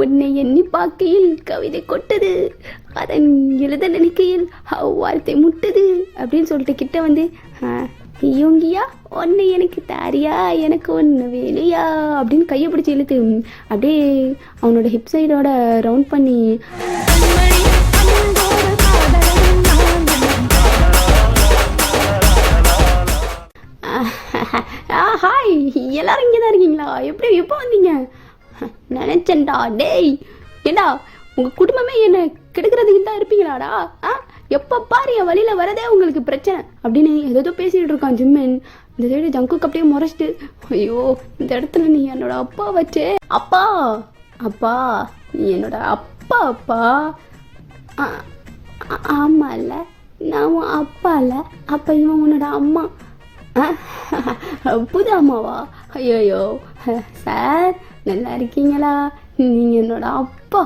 உன்னை எண்ணி பார்க்கையில் கவிதை கொட்டது, அதன் எழுத நினைக்கையில் வார்த்தை முட்டுது அப்படின்னு சொல்லிட்டு கிட்ட வந்து, யோங்கியா ஒன்று எனக்கு தாரியா, எனக்கு ஒன்று வேலையா அப்படின்னு கையை பிடிச்சி இழுத்து அப்படியே அவனோட ஹிப் சைடோட ரவுண்ட் பண்ணி ஹாய் எல்லாரும் இங்கே தான் இருக்கீங்களா, எப்போ வந்தீங்க? நினைச்சேன்டா டேய், ஏண்டா உங்கள் குடும்பமே என்னை கெடுக்கிறதுக்கு தான் இருப்பீங்களாடா? எப்போ பாரு என் வழியில் வரதே உங்களுக்கு பிரச்சனை அப்படின்னு ஏதோ பேசிகிட்டு இருக்கான் ஜிம்மன். இந்த சைடு ஜங்குக்கு அப்படியே முறைச்சிட்டு, ஐயோ இந்த இடத்துல நீ என்னோட அப்பா வச்சே, அப்பா அப்பா நீ என்னோட அப்பா அப்பா. ஆமாம் இல்லை, நான் உன் அப்பா இல்லை, அப்போ இவன் உன்னோட அம்மா. புது அம்மாவா? ஐயோயோ சார் நல்லா இருக்கீங்களா, நீங்கள் என்னோட அப்பா.